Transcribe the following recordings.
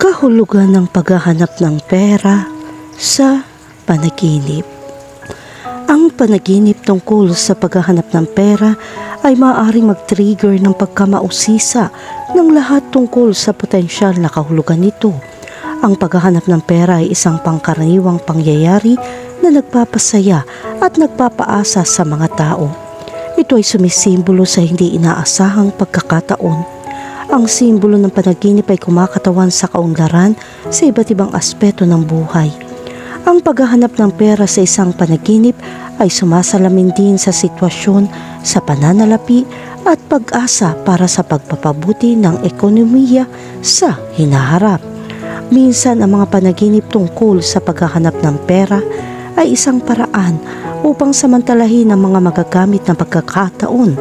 Kahulugan ng paghahanap ng pera sa panaginip. Ang panaginip tungkol sa paghahanap ng pera ay maaaring mag-trigger ng pagkamausisa ng lahat tungkol sa potensyal na kahulugan nito. Ang paghahanap ng pera ay isang pangkaraniwang pangyayari na nagpapasaya at nagpapaasa sa mga tao. Ito ay sumisimbolo sa hindi inaasahang pagkakataon. Ang simbolo ng panaginip ay kumakatawan sa kaunlaran sa iba't ibang aspeto ng buhay. Ang paghahanap ng pera sa isang panaginip ay sumasalamin din sa sitwasyon, sa pananalapi at pag-asa para sa pagpapabuti ng ekonomiya sa hinaharap. Minsan ang mga panaginip tungkol sa paghahanap ng pera ay isang paraan upang samantalahin ang mga magagamit na pagkakataon.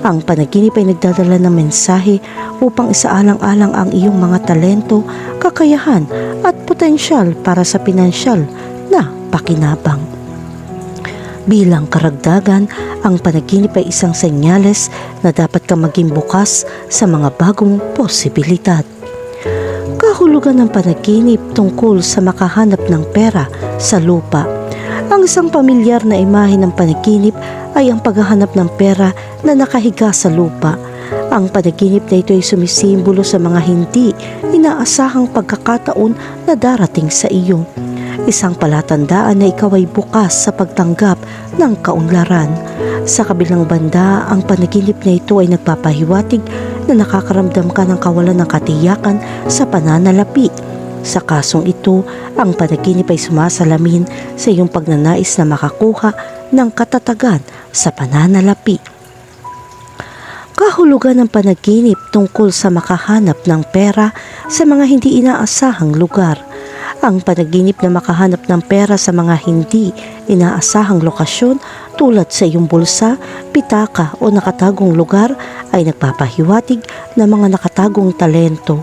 Ang panaginip ay nagdadala ng mensahe upang isaalang-alang ang iyong mga talento, kakayahan at potensyal para sa pinansyal na pakinabang. Bilang karagdagan, ang panaginip ay isang senyales na dapat kang maging bukas sa mga bagong posibilidad. Kahulugan ng panaginip tungkol sa makahanap ng pera sa lupa. Ang isang pamilyar na imahe ng panaginip ay ang paghahanap ng pera na nakahiga sa lupa. Ang panaginip na ito ay sumisimbolo sa mga hindi inaasahang pagkakataon na darating sa iyo. Isang palatandaan na ikaw ay bukas sa pagtanggap ng kaunlaran. Sa kabilang banda, ang panaginip na ito ay nagpapahiwatig na nakakaramdam ka ng kawalan ng katiyakan sa pananalapi. Sa kasong ito, ang panaginip ay sumasalamin sa iyong pagnanais na makakuha ng katatagan sa pananalapi. Kahulugan ng panaginip tungkol sa makahanap ng pera sa mga hindi inaasahang lugar. Ang panaginip na makahanap ng pera sa mga hindi inaasahang lokasyon tulad sa iyong bulsa, pitaka o nakatagong lugar ay nagpapahiwatig ng mga nakatagong talento.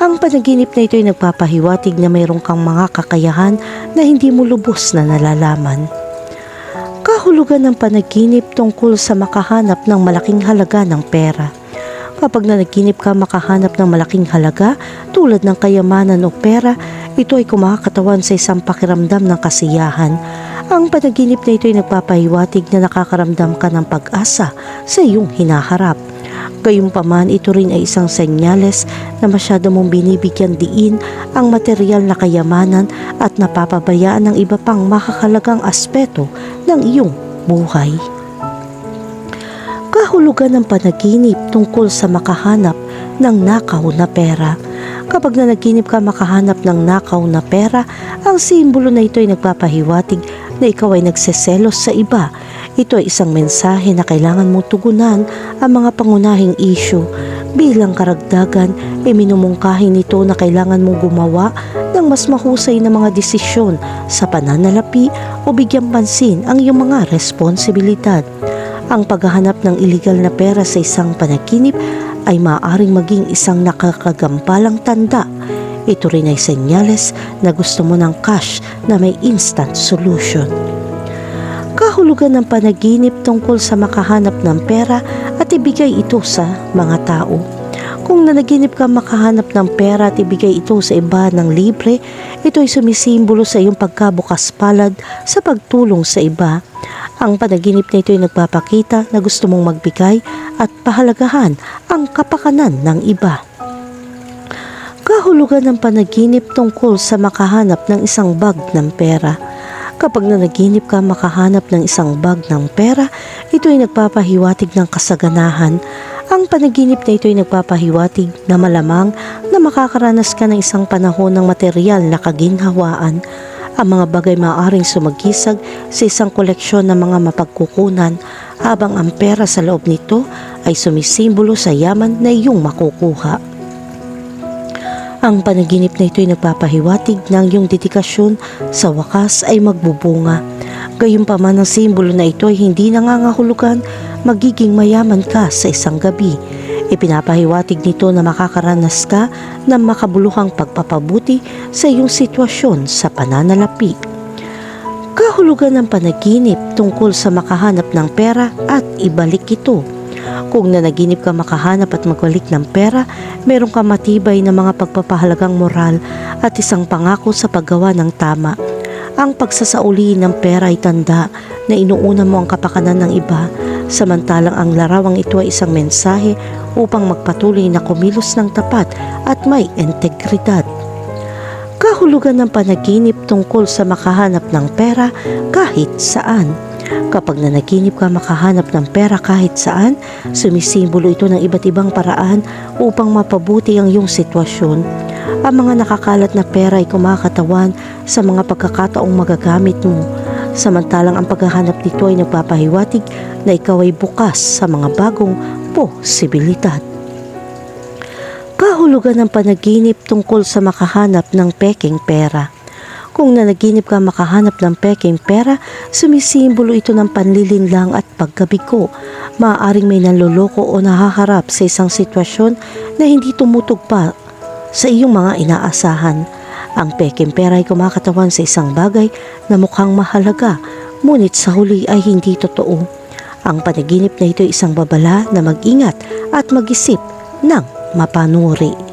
Ang panaginip na ito ay nagpapahiwatig na mayroon kang mga kakayahan na hindi mo lubos na nalalaman. Kahulugan ng panaginip tungkol sa makahanap ng malaking halaga ng pera. Kapag nanaginip ka makahanap ng malaking halaga tulad ng kayamanan o pera, ito ay kumakatawan sa isang pakiramdam ng kasiyahan. Ang panaginip na ito ay nagpapahiwatig na nakakaramdam ka ng pag-asa sa iyong hinaharap. Gayunpaman, ito rin ay isang senyales na masyado mong binibigyan diin ang material na kayamanan at napapabayaan ng iba pang makakalagang aspeto ng iyong buhay. Kahulugan ng panaginip tungkol sa makahanap ng nakaw na pera. Kapag nanaginip ka makahanap ng nakaw na pera, ang simbolo na ito ay nagpapahiwatig na ikaw ay nagseselos sa iba. Ito ay isang mensahe na kailangan mong tugunan ang mga pangunahing isyu. Bilang karagdagan, minumungkahi nito na kailangan mong gumawa ng mas mahusay na mga desisyon sa pananalapi o bigyan pansin ang iyong mga responsibilidad. Ang paghahanap ng iligal na pera sa isang panaginip ay maaaring maging isang nakakagampalang tanda. Ito rin ay senyales na gusto mo ng cash na may instant solution. Kahulugan ng panaginip tungkol sa makahanap ng pera at ibigay ito sa mga tao. Kung nanaginip ka makahanap ng pera at ibigay ito sa iba ng libre, ito ay sumisimbolo sa iyong pagkabukas palad sa pagtulong sa iba. Ang panaginip na ito ay nagpapakita na gusto mong magbigay at pahalagahan ang kapakanan ng iba. Kahulugan ng panaginip tungkol sa makahanap ng isang bag ng pera. Kapag nanaginip ka makahanap ng isang bag ng pera, ito ay nagpapahiwatig ng kasaganahan. Ang panaginip na ito ay nagpapahiwatig na malamang na makakaranas ka ng isang panahon ng material na kaginhawaan. Ang mga bagay maaaring sumagisag sa isang koleksyon ng mga mapagkukunan, habang ang pera sa loob nito ay sumisimbolo sa yaman na iyong makukuha. Ang panaginip na ito ay nagpapahiwatig ng iyong dedikasyon sa wakas ay magbubunga. Gayunpaman ang simbolo na ito ay hindi nangangahulugan magiging mayaman ka sa isang gabi. Ipinapahiwatig nito na makakaranas ka ng makabuluhang pagpapabuti sa iyong sitwasyon sa pananalapi. Kahulugan ng panaginip tungkol sa makahanap ng pera at ibalik ito. Kung nanaginip ka makahanap at magwalik ng pera, meron ka matibay na mga pagpapahalagang moral at isang pangako sa paggawa ng tama. Ang pagsasauli ng pera ay tanda na inuuna mo ang kapakanan ng iba, samantalang ang larawang ito ay isang mensahe upang magpatuloy na kumilos ng tapat at may integridad. Kahulugan ng panaginip tungkol sa makahanap ng pera kahit saan. Kapag nanaginip ka makahanap ng pera kahit saan, sumisimbolo ito ng iba't ibang paraan upang mapabuti ang iyong sitwasyon. Ang mga nakakalat na pera ay kumakatawan sa mga pagkakataong magagamit mo, samantalang ang paghahanap nito ay nagpapahiwatig na ikaw ay bukas sa mga bagong posibilidad. Kahulugan ng panaginip tungkol sa makahanap ng pekeng pera. Kung nanaginip ka makahanap ng pekeng pera, sumisimbolo ito ng panlilinlang at pagkabigo. Maaaring may nanloloko o nahaharap sa isang sitwasyon na hindi tumutugpa sa iyong mga inaasahan. Ang pekeng pera ay kumakatawan sa isang bagay na mukhang mahalaga, ngunit sa huli ay hindi totoo. Ang panaginip na ito ay isang babala na mag-ingat at mag-isip ng mapanuri.